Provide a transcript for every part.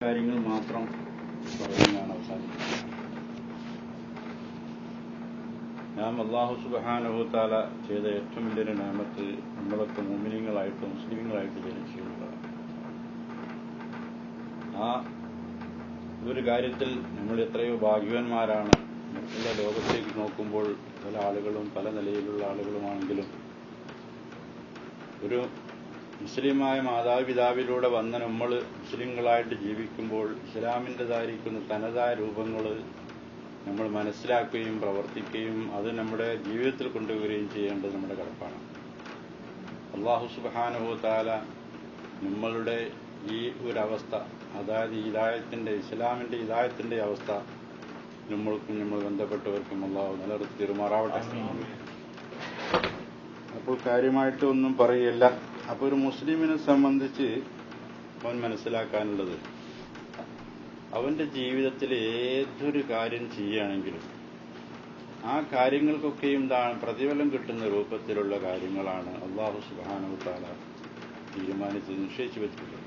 കാര്യങ്ങൾ മാത്രം പറയുന്നതാണ് അവസാനിക്കുന്നത്. നാം അല്ലാഹു സുബ്ഹാനഹു തആല ചെയ്ത ഏറ്റവും വലിയൊരു നിഅമത്ത് നമ്മളൊക്കെ മുഅ്മിനീങ്ങളായിട്ട് മുസ്ലിമീങ്ങളായിട്ട് ജനിച്ചിട്ടുള്ളതാണ്. ആ ഒരു കാര്യത്തിൽ നമ്മൾ എത്രയോ ഭാഗ്യവാന്മാരാണ്. മറ്റുള്ള ലോകത്തേക്ക് നോക്കുമ്പോൾ പല ആളുകളും പല നിലയിലുള്ള ആളുകളുമാണെങ്കിലും ഒരു മുസ്ലിമായ മാതാപിതാവിലൂടെ വന്ന നമ്മൾ മുസ്ലിങ്ങളായിട്ട് ജീവിക്കുമ്പോൾ ഇസ്ലാമിൻ്റെതായിരിക്കുന്ന തനതായ രൂപങ്ങൾ നമ്മൾ മനസ്സിലാക്കുകയും പ്രവർത്തിക്കുകയും അത് നമ്മുടെ ജീവിതത്തിൽ കൊണ്ടുവരികയും ചെയ്യേണ്ടത് നമ്മുടെ കടപ്പാണ്. അല്ലാഹു സുബ്ഹാനഹു തആല നമ്മളുടെ ഈ ഒരവസ്ഥ, അതായത് ഹിദായത്തിന്റെ ഇസ്ലാമിന്റെ ഹിദായത്തിന്റെ അവസ്ഥ നമ്മൾക്കും നമ്മൾ ബന്ധപ്പെട്ടവർക്കും അല്ലാഹു നിലനിർത്തി തരുമാറാവട്ടെ. അപ്പോൾ കാര്യമായിട്ട് ഒന്നും പറയല്ല. അപ്പോൾ ഒരു മുസ്ലിമിനെ സംബന്ധിച്ച് അവൻ മനസ്സിലാക്കാനുള്ളത്, അവന്റെ ജീവിതത്തിൽ ഏതൊരു കാര്യം ചെയ്യുകയാണെങ്കിലും ആ കാര്യങ്ങൾക്കൊക്കെയും പ്രതിഫലം കിട്ടുന്ന രൂപത്തിലുള്ള കാര്യങ്ങളാണ് അല്ലാഹു സുബ്ഹാനഹു തആല തീരുമാനിച്ച് നിശ്ചയിച്ചു വെച്ചിട്ടുള്ളത്.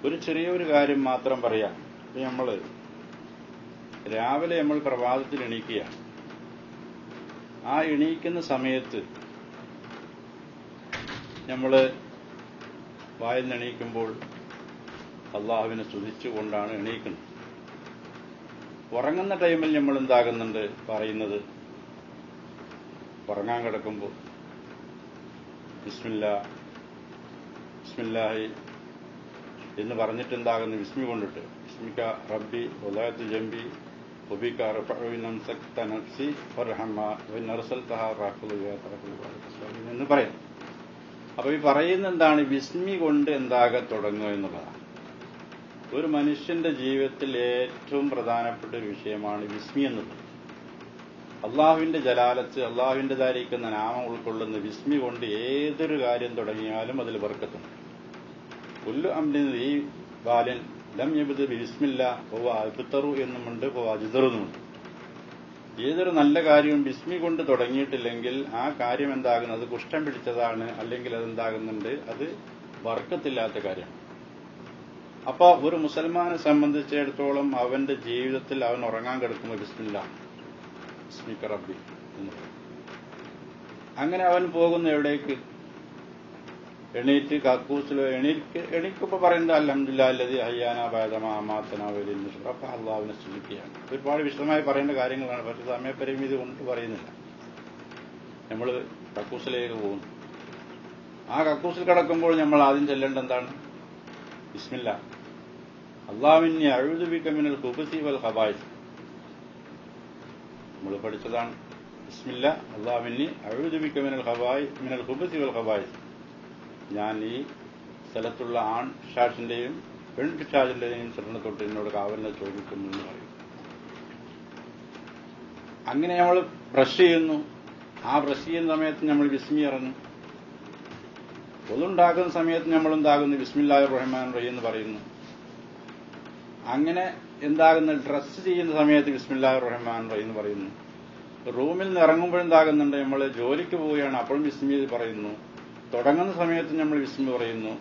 ഒരു ചെറിയൊരു കാര്യം മാത്രം പറയാം. രാവിലെ നമ്മൾ പ്രഭാതത്തിൽ എണീക്കുകയാണ്. ആ എണീക്കുന്ന സമയത്ത് നമ്മൾ വായിൽ എണീക്കുമ്പോൾ അള്ളാഹുവിനെ സ്തുതിച്ചുകൊണ്ടാണ് എണീക്കുന്നത്. ഉറങ്ങുന്ന ടൈമിൽ നമ്മൾ എന്താകുന്നുണ്ട് പറയുന്നത്? ഉറങ്ങാൻ കിടക്കുമ്പോൾ ബിസ്മില്ലാഹി എന്ന് പറഞ്ഞിട്ട് എന്താകുന്നു? വിസ്മി കൊണ്ടിട്ട് ബിസ്മിക റബ്ബി വലാതു ജംബി وبك رفع نمسكت نفسي فرحما وإن أرسلتها എന്ന് പറയാം. അപ്പൊ ഈ പറയുന്ന എന്താണ്? വിസ്മി കൊണ്ട് എന്താകെ തുടങ്ങുക എന്നുള്ളതാണ്. ഒരു മനുഷ്യന്റെ ജീവിതത്തിൽ ഏറ്റവും പ്രധാനപ്പെട്ട ഒരു വിഷയമാണ് വിസ്മി എന്നുള്ളത്. അള്ളാഹുവിന്റെ ജലാലത്ത്, അള്ളാഹുവിന്റേതായിരിക്കുന്ന നാമം ഉൾക്കൊള്ളുന്ന വിസ്മി കൊണ്ട് ഏതൊരു കാര്യം തുടങ്ങിയാലും അതിൽ ബർക്കത്തുണ്ട്. ഉല്ലു അംരിൻ ഈ ബാലൻ ലം യബ്ദ ബിസ്മില്ല വഹുവ അബ്തറു എന്നുമുണ്ട്, വഹുവ അജ്ദറു എന്നുമുണ്ട്. ഏതൊരു നല്ല കാര്യവും ബിസ്മി കൊണ്ട് തുടങ്ങിയിട്ടില്ലെങ്കിൽ ആ കാര്യം എന്താകുന്നത്? അത് കുഷ്ഠം പിടിച്ചതാണ്, അല്ലെങ്കിൽ അതെന്താകുന്നുണ്ട്? അത് ബർക്കത്തില്ലാത്ത കാര്യമാണ്. അപ്പൊ ഒരു മുസൽമാനെ സംബന്ധിച്ചിടത്തോളം അവന്റെ ജീവിതത്തിൽ അവൻ ഉറങ്ങാൻ കിടക്കുമ്പോൾ ബിസ്മിക റബ്ബി എന്ന് പറയും. അങ്ങനെ അവൻ പോകുന്ന എവിടേക്ക്? എണീറ്റ് കക്കൂസിൽ എണീക്കുമ്പോൾ പറയുന്നത് അൽഹംദുലില്ലാഹി അല്ലദീ ഹയ്യാനാ ബഅദ മാ അമാതനാ വഇലൈഹിൻ നുശൂർ. അപ്പോൾ അള്ളാഹുവിനെ സ്തുതിക്കുകയാണ്. ഒരുപാട് വിശദമായി പറയേണ്ട കാര്യങ്ങളാണ്, പക്ഷേ സമയപരിമിതി കൊണ്ട് പറയുന്നില്ല. നമ്മൾ കക്കൂസിലേക്ക് പോകുന്നു. ആ കക്കൂസിൽ കിടക്കുമ്പോൾ നമ്മൾ ആദ്യം ചെല്ലേണ്ട എന്താണ്? ബിസ്മില്ലാ അല്ലാഹുമ്മ അഊദു ബിക മിനൽ ഖുബൂസി വൽ ഖബായിസ്. നമ്മൾ പഠിച്ചതാണ്. ബിസ്മില്ലാ അല്ലാഹുമ്മ അഊദു ബിക മിനൽ ഖുബൂസി വൽ ഖബായിസ്. ഞാൻ ഈ സ്ഥലത്തുള്ള ആൺ പിശാചിന്റെയും പെൺ പിശാചിന്റെയും ശരണത്തൊട്ട് എന്നോട് കാവലിനെ ചോദിക്കുന്നു എന്ന് പറയും. അങ്ങനെ നമ്മൾ ബ്രഷ് ചെയ്യുന്നു. ആ ബ്രഷ് ചെയ്യുന്ന സമയത്ത് നമ്മൾ ബിസ്മി ഇറങ്ങും. ഒന്നുണ്ടാക്കുന്ന സമയത്ത് നമ്മൾ എന്താകുന്നു? ബിസ്മില്ലാഹിർ റഹ്മാനിർ റഹീം എന്ന് പറയുന്നു. അങ്ങനെ എന്താകുന്ന? ഡ്രസ് ചെയ്യുന്ന സമയത്ത് ബിസ്മില്ലാഹിർ റഹ്മാനിർ റഹീം എന്ന് പറയുന്നു. റൂമിൽ നിന്ന് ഇറങ്ങുമ്പോഴെന്താകുന്നുണ്ട്? നമ്മൾ ജോലിക്ക് പോവുകയാണ്, അപ്പോഴും ബിസ്മി പറയുന്നു. തുടങ്ങുന്ന സമയത്ത് നമ്മൾ ബിസ്മി പറയുന്നു.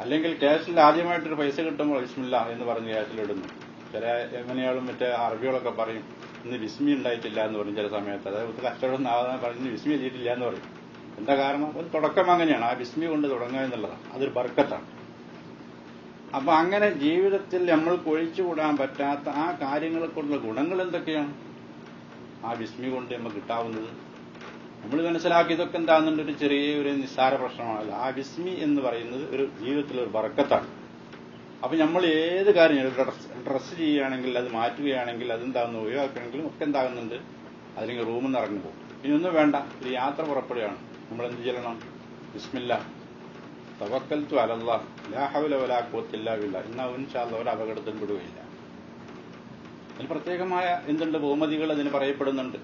അല്ലെങ്കിൽ ക്യാഷിൽ ആദ്യമായിട്ടൊരു പൈസ കിട്ടുമ്പോൾ ബിസ്മില്ല എന്ന് പറഞ്ഞ് ക്യാഷിലിടുന്നു. ചില എങ്ങനെയാളും മറ്റേ അറബികളൊക്കെ പറയും ഇന്ന് ബിസ്മി ഉണ്ടായിട്ടില്ല എന്ന് പറയും. ചില സമയത്ത് അതായത് കഷ്ടപ്പെടുന്ന ആളെ പറഞ്ഞ് ബിസ്മി എഴുതിയിട്ടില്ല എന്ന് പറയും. എന്താ കാരണം? ഒരു തുടക്കം അങ്ങനെയാണ്. ആ ബിസ്മി കൊണ്ട് തുടങ്ങുക എന്നുള്ളതാണ്. അതൊരു ബർക്കത്താണ്. അപ്പൊ അങ്ങനെ ജീവിതത്തിൽ നമ്മൾക്ക് ഒഴിച്ചുകൂടാൻ പറ്റാത്ത ആ കാര്യങ്ങളെക്കൊണ്ടുള്ള ഗുണങ്ങൾ എന്തൊക്കെയാണ് ആ ബിസ്മി കൊണ്ട് നമുക്ക് കിട്ടാവുന്നത്? നമ്മൾ മനസ്സിലാക്കി ഇതൊക്കെ എന്താകുന്നുണ്ട്? ഒരു ചെറിയ നിസ്സാര പ്രശ്നമാണല്ലോ. ആ ബിസ്മി എന്ന് പറയുന്നത് ഒരു ജീവിതത്തിലൊരു ബർക്കത്താണ്. അപ്പൊ നമ്മൾ ഏത് കാര്യം ഡ്രസ്സ് ചെയ്യുകയാണെങ്കിൽ, അത് മാറ്റുകയാണെങ്കിൽ, അതെന്താകുന്നു ഒഴിവാക്കണമെങ്കിലും ഒക്കെ എന്താകുന്നുണ്ട്? അതിലെങ്കിൽ റൂമിൽ നിന്ന് ഇറങ്ങി പോകും. ഇനി ഒന്നും വേണ്ട, ഒരു യാത്ര പുറപ്പെടുകയാണ്. നമ്മൾ എന്ത് ചെയ്യണം? ബിസ്മില്ലാ തവക്കൽതു അലല്ലാഹ് ലാ ഹൗല വലാ ഖുവത ഇല്ലാ ബില്ലാഹ്. എന്നാൽ ഇൻഷാ അല്ലാഹ് ഒരു അപകടത്തിൽ പെടുകയില്ല. അതിന് പ്രത്യേകമായ എന്തുണ്ട്? ബഹുമതികൾ അതിന് പറയപ്പെടുന്നുണ്ട്,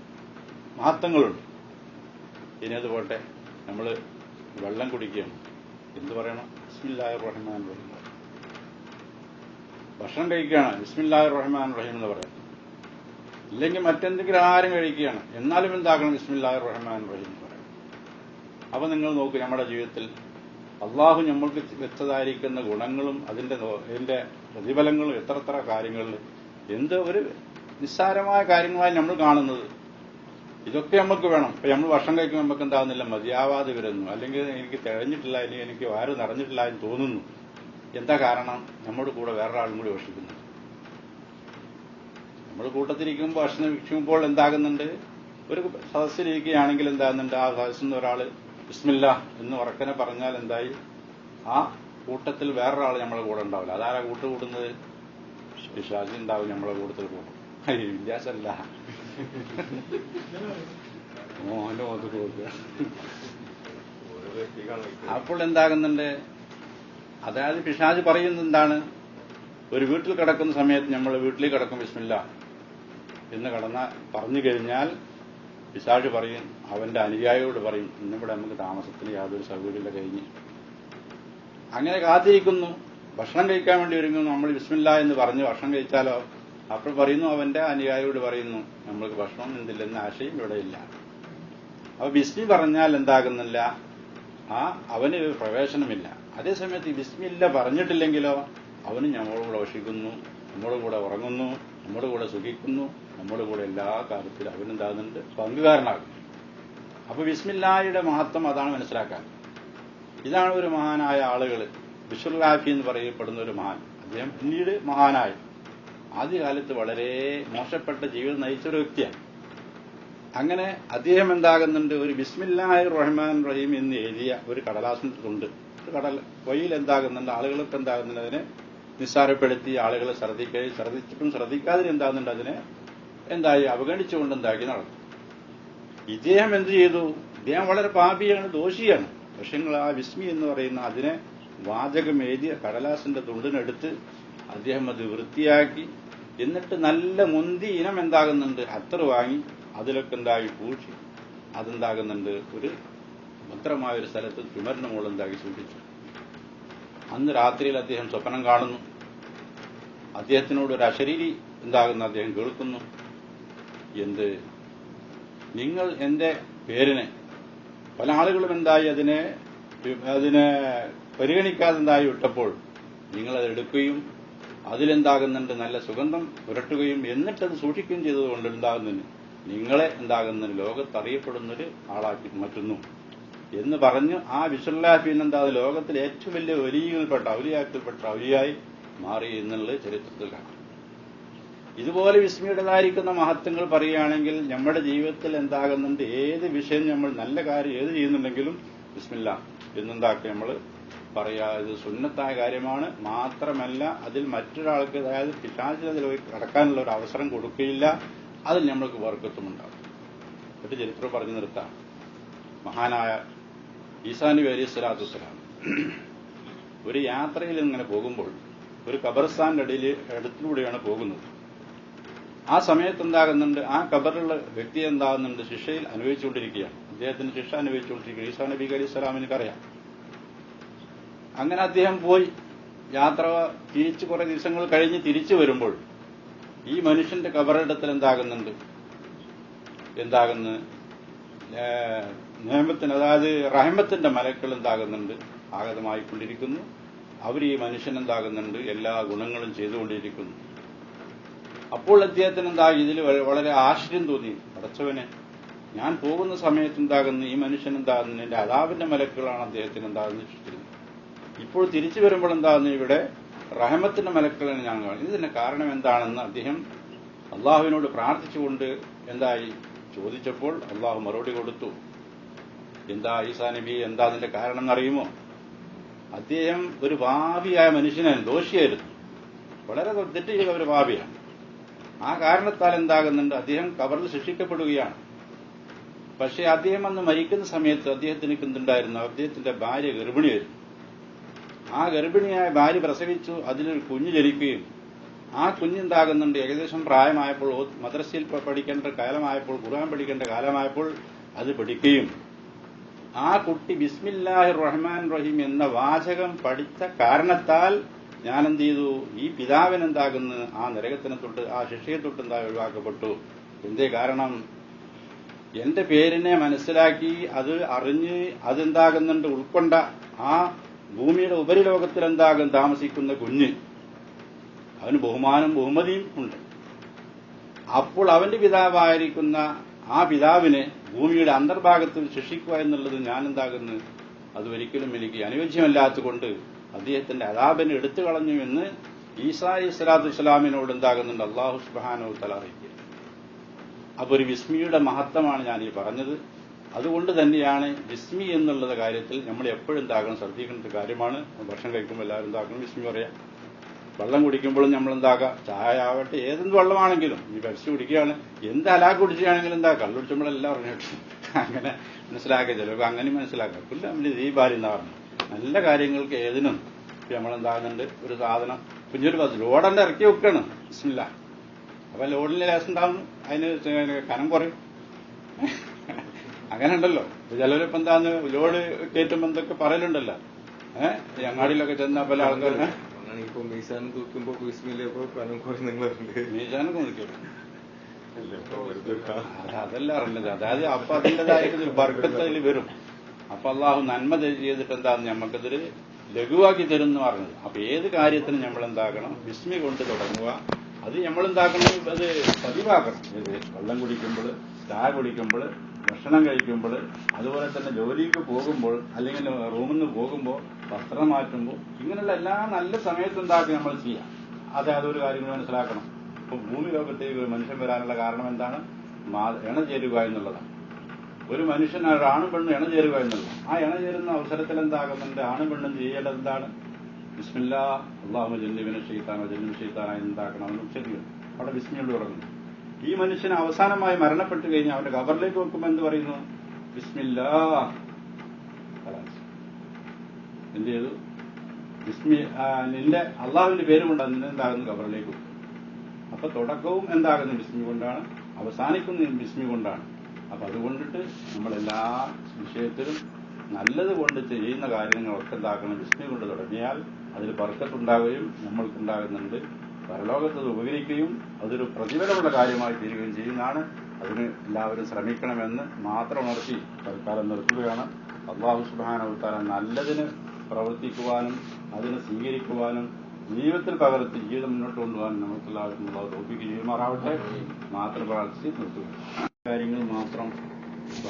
മഹത്വങ്ങളുണ്ട്. ഇനി അത് പോട്ടെ, നമ്മൾ വെള്ളം കുടിക്കുകയാണ്. എന്ത് പറയണം? ബിസ്മില്ലാഹിർ റഹ്മാനിർ റഹീം. ഭക്ഷണം കഴിക്കുകയാണ്, ബിസ്മില്ലാഹിർ റഹ്മാനിർ റഹീം എന്ന് പറയാം. ഇല്ലെങ്കിൽ മറ്റെന്തെങ്കിലും ആഹാരം കഴിക്കുകയാണ്, എന്നാലും എന്താക്കണം? ബിസ്മില്ലാഹിർ റഹ്മാനിർ റഹീം എന്ന് പറയാം. അപ്പൊ നിങ്ങൾ നോക്കൂ, നമ്മുടെ ജീവിതത്തിൽ അള്ളാഹു നമ്മൾക്ക് വെച്ചതായിരിക്കുന്ന ഗുണങ്ങളും അതിന്റെ പ്രതിഫലങ്ങളും എത്ര കാര്യങ്ങളിൽ എന്ത് ഒരു നിസ്സാരമായ കാര്യങ്ങളായി നമ്മൾ കാണുന്നത്. ഇതൊക്കെ നമുക്ക് വേണം. ഇപ്പൊ നമ്മൾ ഭക്ഷണം കഴിക്കുമ്പോൾ നമുക്ക് എന്താകുന്നില്ല, മതിയാവാതെ വരുന്നു, അല്ലെങ്കിൽ എനിക്ക് തികഞ്ഞിട്ടില്ല, അല്ലെങ്കിൽ എനിക്ക് വയറ് നിറഞ്ഞിട്ടില്ല എന്ന് തോന്നുന്നു. എന്താ കാരണം? നമ്മുടെ കൂടെ വേറൊരാളും കൂടി ഭക്ഷിക്കുന്നു. നമ്മൾ കൂട്ടത്തിരിക്കുമ്പോൾ ഭക്ഷണം ഭക്ഷിക്കുമ്പോൾ എന്താകുന്നുണ്ട്, ഒരു സദസ്സിലിരിക്കുകയാണെങ്കിൽ എന്താകുന്നുണ്ട്, ആ സദസ്സിൽ നിന്ന് ഒരാൾ ബിസ്മില്ല എന്ന് ഉറക്കനെ പറഞ്ഞാൽ എന്തായി, ആ കൂട്ടത്തിൽ വേറൊരാൾ നമ്മളെ കൂടെ ഉണ്ടാവില്ല. അതാരാ കൂട്ടുകൂടുന്നത്? പിശാച് ഉണ്ടാവും നമ്മളെ കൂട്ടത്തിൽ കൂടും. വിദ്യാസല്ല മോഹന്റെ മുഖത്ത് കൊടുക്കുക. അപ്പോൾ എന്താകുന്നുണ്ട്, അതായത് പിശാച് പറയുന്നത് എന്താണ്, ഒരു വീട്ടിൽ കിടക്കുന്ന സമയത്ത് നമ്മൾ വീട്ടിൽ കിടക്കും ബിസ്മില്ല എന്ന് പറഞ്ഞു കഴിഞ്ഞാൽ പിശാച് പറയും, അവന്റെ അനുയായിയോട് പറയും, ഇന്നിവിടെ നമുക്ക് താമസത്തിന് യാതൊരു സൗകര്യമില്ല, കഴിഞ്ഞ്. അങ്ങനെ കാത്തിരിക്കുന്നു, ഭക്ഷണം കഴിക്കാൻ വേണ്ടി ഒരുങ്ങുന്നു. നമ്മൾ ബിസ്മില്ല എന്ന് പറഞ്ഞ് ഭക്ഷണം കഴിച്ചാലോ, അപ്പോൾ പറയുന്നു, അവന്റെ അനുയായിയോട് പറയുന്നു, നമ്മൾക്ക് ഭക്ഷണം എന്തില്ലെന്ന ആശയം ഇവിടെയില്ല. അപ്പൊ ബിസ്മി പറഞ്ഞാൽ എന്താകുന്നില്ല, അവന് പ്രവേശനമില്ല. അതേസമയത്ത് ഈ ബിസ്മില്ല പറഞ്ഞിട്ടില്ലെങ്കിലോ അവന് നമ്മുടെ കൂടെ ഭക്ഷിക്കുന്നു, നമ്മുടെ കൂടെ ഉറങ്ങുന്നു, നമ്മുടെ കൂടെ സുഖിക്കുന്നു, നമ്മുടെ കൂടെ എല്ലാ കാര്യത്തിലും അവനെന്താകുന്നുണ്ട്, പങ്കുകാരനാകുന്നു. അപ്പൊ ബിസ്മില്ലായുടെ മഹത്വം അതാണ് മനസ്സിലാക്കാൻ. ഇതാണ് ഒരു മഹാനായ ആളുകൾ, ബിശ്റുൽ-ആഫി എന്ന് പറയപ്പെടുന്ന ഒരു മഹാൻ. അദ്ദേഹം പിന്നീട് മഹാനായി. ആദ്യകാലത്ത് വളരെ മോശപ്പെട്ട ജീവിതം നയിച്ച ഒരു വ്യക്തിയാണ്. അങ്ങനെ അദ്ദേഹം എന്താകുന്നുണ്ട്, ഒരു ബിസ്മില്ലാഹിർ റഹ്മാൻ റഹീം എന്ന് എഴുതിയ ഒരു കടലാസുണ്ട്. വഴിയിൽ എന്താകുന്നുണ്ട്, ആളുകൾക്ക് എന്താകുന്നുണ്ട്, അതിനെ നിസ്സാരപ്പെടുത്തി ആളുകളെ ശ്രദ്ധിച്ചിട്ടും ശ്രദ്ധിക്കാതെ എന്താകുന്നുണ്ട്, അതിനെ അവഗണിച്ചുകൊണ്ട് നടക്കും. ഇദ്ദേഹം എന്ത് ചെയ്തു? ഇദ്ദേഹം വളരെ പാപിയാണ്, ദോഷിയാണ്. പക്ഷെ ആ ബിസ്മി എന്ന് പറയുന്ന അതിനെ വാചകം എഴുതിയ കടലാസിന്റെ തുണ്ടിനെടുത്ത് അദ്ദേഹം അത് വൃത്തിയാക്കി, എന്നിട്ട് നല്ല മുന്തി ഇനം എന്താകുന്നുണ്ട്, അത്തർ വാങ്ങി അതിലൊക്കെ പൂശി അതെന്താകുന്നുണ്ട്, ഒരു ഭദ്രമായ ഒരു സ്ഥലത്ത് ചുമരിന് മുകളിൽ സൂക്ഷിച്ചു. അന്ന് രാത്രിയിൽ അദ്ദേഹം സ്വപ്നം കാണുന്നു. അദ്ദേഹത്തിനോട് ഒരു അശരീരി അദ്ദേഹം കേൾക്കുന്നു. എന്ത്, നിങ്ങൾ എന്റെ പേരിന് പല ആളുകളും അതിനെ പരിഗണിക്കാതെ വിട്ടപ്പോൾ നിങ്ങളതെടുക്കുകയും അതിലെന്താകുന്നുണ്ട്, നല്ല സുഗന്ധം പുരട്ടുകയും എന്നിട്ടത് സൂക്ഷിക്കുകയും ചെയ്തതുകൊണ്ട് എന്താകുന്നതിന് നിങ്ങളെ ലോകത്തറിയപ്പെടുന്നൊരു ആളാക്കി മാറ്റുന്നു എന്ന് പറഞ്ഞ് ആ ബിശ്റുൽ-ആഫി ലോകത്തിലെ ഏറ്റവും വലിയ വലിയയിൽപ്പെട്ട ഔലിയായി മാറി എന്നുള്ളത് ചരിത്രത്തിൽ കാണാം. ഇതുപോലെ വിസ്മയുടേതായിരിക്കുന്ന മഹത്വങ്ങൾ പറയുകയാണെങ്കിൽ നമ്മുടെ ജീവിതത്തിൽ എന്താകുന്നുണ്ട്, ഏത് വിഷയം നമ്മൾ നല്ല കാര്യം ഏത് ചെയ്യുന്നുണ്ടെങ്കിലും ബിസ്മില്ല നമ്മൾ പറയാ. ഇത് സുന്നത്തായ കാര്യമാണ്. മാത്രമല്ല അതിൽ മറ്റൊരാൾക്ക്, അതായത് പിശാചിന് അതിൽ കടക്കാനുള്ള ഒരു അവസരം കൊടുക്കുകയില്ല. അതിൽ നമ്മൾക്ക് വർക്കത്വമുണ്ടാകും. ഒരു ചരിത്രം പറഞ്ഞു നിർത്താം. മഹാനായ ഈസാ നബി അലൈഹി സ്വലാത്തു വസ്സലാം ഒരു യാത്രയിൽ ഇങ്ങനെ പോകുമ്പോൾ ഒരു ഖബർസ്ഥാന്റെ അടുത്തിലൂടെയാണ് പോകുന്നത്. ആ സമയത്ത് എന്താകുന്നുണ്ട്, ആ ഖബറിലുള്ള വ്യക്തി എന്താകുന്നുണ്ട്, ശിക്ഷയിൽ അനുഭവിച്ചുകൊണ്ടിരിക്കുകയാണ്. അദ്ദേഹത്തിന് ശിക്ഷ അനുഭവിച്ചുകൊണ്ടിരിക്കുകയാണ്. ഈസാ നബി അലൈഹി സ്വലാമിനറിയാം. അങ്ങനെ അദ്ദേഹം പോയി യാത്ര തിരിച്ച് കുറെ ദിവസങ്ങൾ കഴിഞ്ഞ് തിരിച്ചു വരുമ്പോൾ ഈ മനുഷ്യന്റെ ഖബറിടത്തിൽ എന്താകുന്നു നിയമത്തിന്, അതായത് റഹ്മത്തിന്റെ മലക്കൾ എന്താകുന്നുണ്ട്, ആഗതമായിക്കൊണ്ടിരിക്കുന്നു. അവർ ഈ മനുഷ്യൻ എന്താകുന്നുണ്ട്, എല്ലാ ഗുണങ്ങളും ചെയ്തുകൊണ്ടിരിക്കുന്നു. അപ്പോൾ അദ്ദേഹത്തിന് ഇതിൽ വളരെ ആശ്ചര്യം തോന്നി. പടച്ചവനെ, ഞാൻ പോകുന്ന സമയത്ത് ഈ മനുഷ്യൻ എന്റെ അദാബിന്റെ മലക്കുകളാണ് അദ്ദേഹത്തിന് സൃഷ്ടിച്ചിരുന്നത്. ഇപ്പോൾ തിരിച്ചു വരുമ്പോൾ ഇവിടെ റഹമത്തിന്റെ മലക്കുകളാണ് ഞാൻ കാണുന്നത്. ഇതിന്റെ കാരണം എന്താണെന്ന് അദ്ദേഹം അള്ളാഹുവിനോട് പ്രാർത്ഥിച്ചുകൊണ്ട് ചോദിച്ചപ്പോൾ അള്ളാഹു മറുപടി കൊടുത്തു. എന്താ ഈസാ നബി, എന്താ അതിന്റെ കാരണം എന്നറിയുമോ? അദ്ദേഹം ഒരു പാപിയായ മനുഷ്യനാണ്, ദോഷിയായിരുന്നു, വളരെ തെറ്റ് ചെയ്ത ഒരു പാപിയാണ്. ആ കാരണത്താൽ അദ്ദേഹം ഖബറിൽ ശിക്ഷിക്കപ്പെടുകയാണ്. പക്ഷേ അദ്ദേഹം അന്ന് മരിക്കുന്ന സമയത്ത് അദ്ദേഹത്തിന് എന്തുണ്ടായിരുന്നു, അദ്ദേഹത്തിന്റെ ഭാര്യ ഗർഭിണിയായിരുന്നു. ആ ഗർഭിണിയായ ഭാര്യ പ്രസവിച്ചു, അതിലൊരു കുഞ്ഞ് ജനിക്കുകയും ആ കുഞ്ഞുണ്ടാകുന്നുണ്ട് ഏകദേശം പ്രായമായപ്പോൾ, മദ്രസയിൽ പഠിക്കേണ്ട കാലമായപ്പോൾ, ഖുർആൻ പഠിക്കേണ്ട കാലമായപ്പോൾ അത് പഠിക്കുകയും ആ കുട്ടി ബിസ്മില്ലാഹിർ റഹ്മാൻ റഹീം എന്ന വാചകം പഠിച്ച കാരണത്താൽ ഞാൻ എന്ത് ചെയ്തു, ഈ പിതാവിനെന്താകുന്നു ആ നരകത്തിനെ തൊട്ട്, ആ ശിക്ഷയെ തൊട്ട് ഒഴിവാക്കപ്പെട്ടു. എന്തേ കാരണം? എന്റെ പേരിനെ മനസ്സിലാക്കി അത് അറിഞ്ഞ് അതെന്താകുന്നുണ്ട് ഉൾക്കൊണ്ട ആ ഭൂമിയുടെ ഉപരിലോകത്തിൽ എന്താകും താമസിക്കുന്ന കുഞ്ഞ്, അവന് ബഹുമാനം ബഹുമതിയും ഉണ്ട്. അപ്പോൾ അവന്റെ പിതാവായിരിക്കുന്ന ആ പിതാവിനെ ഭൂമിയുടെ അന്തർഭാഗത്തിൽ ശിക്ഷിക്കുക എന്നുള്ളത് ഞാൻ എന്താകുന്നു, അത് ഒരിക്കലും എനിക്ക് അനുയോജ്യമല്ലാത്തതുകൊണ്ട് അദ്ദേഹത്തിന്റെ അദാബിനെ എടുത്തു കളഞ്ഞു എന്ന് ഈസാ അലൈഹി സ്വലാത്തു വസ്സലാമിനോട് എന്താകുന്നുണ്ട് അല്ലാഹു സുബ്ഹാനഹു വ തആല അറിയിക്കുക. അപ്പൊ ഒരു വിസ്മിയുടെ മഹത്വമാണ് ഞാൻ ഈ പറഞ്ഞത്. അതുകൊണ്ട് തന്നെയാണ് വിസ്മി എന്നുള്ള കാര്യത്തിൽ നമ്മൾ എപ്പോഴും എന്താകണം ശ്രദ്ധിക്കേണ്ട കാര്യമാണ്. ഭക്ഷണം കഴിക്കുമ്പോൾ എല്ലാവരും എന്താക്കണം വിസ്മി പറയാം. വെള്ളം കുടിക്കുമ്പോഴും നമ്മൾ എന്താക്കാം, ചായ ആവട്ടെ ഏതെന്ത് വെള്ളമാണെങ്കിലും, ഈ പെപ്സി കുടിക്കുകയാണ്, എന്ത് ഹലാക്ക് കുടിക്കുകയാണെങ്കിലും എന്താ കള്ളുടിച്ചുമ്പോഴെല്ലാം പറഞ്ഞിട്ട് അങ്ങനെ മനസ്സിലാക്കുക. ചിലർക്ക് അങ്ങനെ മനസ്സിലാക്കാം. പുല്ല നമ്മൾ ദീപാലി എന്നാ പറഞ്ഞു. നല്ല കാര്യങ്ങൾക്ക് ഏതിനും നമ്മളെന്താകുന്നുണ്ട്, ഒരു സാധനം കുഞ്ഞൊരു ലോഡന്റെ ഇറക്കി വെക്കണം ബിസ്മില്ലാ. അപ്പൊ ലോഡിന് ലേശം ഉണ്ടാവുന്നു, അതിന് കനം കുറയും. അങ്ങനെ ഉണ്ടല്ലോ ചിലവരിപ്പോ എന്താന്ന് ലോഡ് കയറ്റുമ്പോ എന്തൊക്കെ പറയലുണ്ടല്ലോ. അങ്ങാടിയിലൊക്കെ ചെന്ന പല ആൾക്കാരും മീസാൻ തൂക്കുമ്പോ മീസാനൊക്കെ നോക്കിയോ അതെല്ലാം അറിഞ്ഞത്. അതായത് അപ്പൊ അതിൻ്റെതായ ബർക്കത്തിൽ വരും. അപ്പൊ അള്ളാഹു നന്മ ചെയ്തിട്ട് എന്താന്ന് ഞമ്മക്കതൊരു ലഘുവാക്കി തരും എന്ന് പറഞ്ഞത്. അപ്പൊ ഏത് കാര്യത്തിനും നമ്മൾ എന്താക്കണം, വിസ്മി കൊണ്ട് തുടങ്ങുക. അത് നമ്മളെന്താക്കണം, അത് പതിവാക്കണം. ഇത് വെള്ളം കുടിക്കുമ്പോൾ, ചായ കുടിക്കുമ്പോൾ, ഭക്ഷണം കഴിക്കുമ്പോൾ, അതുപോലെ തന്നെ ജോലിക്ക് പോകുമ്പോൾ, അല്ലെങ്കിൽ റൂമിൽ നിന്ന് പോകുമ്പോൾ, വസ്ത്രം മാറ്റുമ്പോൾ, ഇങ്ങനെയുള്ള എല്ലാ നല്ല സമയത്തും എന്താക്കി നമ്മൾ ചെയ്യാം. അതൊരു കാര്യങ്ങൾ മനസ്സിലാക്കണം. ഇപ്പൊ ഭൂമി ലോകത്തേക്ക് ഒരു മനുഷ്യൻ വരാനുള്ള കാരണം എന്താണ്? ഇണചേരുക എന്നുള്ളതാണ്. ഒരു മനുഷ്യൻ ആണും പെണ്ണും ഇണചേരുക എന്നുള്ളത്. ആ ഇണചേരുന്ന അവസരത്തിൽ എന്താകുന്നുണ്ട്, ആണും പെണ്ണും ചെയ്യേണ്ടത് എന്താണ്? ബിസ്മില്ലാ അല്ലാഹുമ്മ ജന്നിബിന ശൈത്താന ജന്നിബ് ശൈത്താന എന്താക്കണം അവന് ഉച്ചരിക്കും. അവിടെ ബിസ്മിയോട് തുടങ്ങുന്നു. ഈ മനുഷ്യന് അവസാനമായി മരണപ്പെട്ടു കഴിഞ്ഞാൽ അവന്റെ ഖബറിലേക്ക് വെക്കുമ്പോൾ എന്ത് പറയുന്നു? ബിസ്മില്ലാ. എന്ത് ചെയ്തു? നിന്റെ അള്ളാഹുവിന്റെ പേര് കൊണ്ടാണ് നിന്നെ എന്താകുന്നു ഖബറിലേക്ക് വെക്കും. അപ്പൊ തുടക്കവും എന്താകുന്നു ബിസ്മി കൊണ്ടാണ്, അവസാനിക്കുന്ന ബിസ്മി കൊണ്ടാണ്. അപ്പൊ അതുകൊണ്ടിട്ട് നമ്മളെല്ലാ വിഷയത്തിലും നല്ലത് കൊണ്ട് ചെയ്യുന്ന കാര്യങ്ങളൊക്കെ എന്താക്കണം, ബിസ്മി കൊണ്ട് തുടങ്ങിയാൽ അതിൽ ബർക്കത്തുണ്ടാവുകയും നമ്മൾക്കുണ്ടാകുന്നുണ്ട്. പരലോകത്തത് ഉപകരിക്കുകയും അതൊരു പ്രതിഫലമുള്ള കാര്യമായി തീരുകയും ചെയ്യുന്നതാണ്. അതിന് എല്ലാവരും ശ്രമിക്കണമെന്ന് മാത്രം ഉണർത്തി തൽക്കാലം നിർത്തുകയാണ്. അല്ലാഹു സുബ്ഹാനഹു വ തആല നല്ലതിന് പ്രവർത്തിക്കുവാനും അതിനെ സ്വീകരിക്കുവാനും ജീവിതത്തിൽ പകർത്തി ജീവിതം മുന്നോട്ട് കൊണ്ടുപോകാനും നമുക്കെല്ലാവർക്കും തൗഫീഖ് ചെയ്യുമാറാവട്ടെ. മാത്രം പ്രാർത്ഥിച്ച് നിർത്തുക. കാര്യങ്ങൾ മാത്രം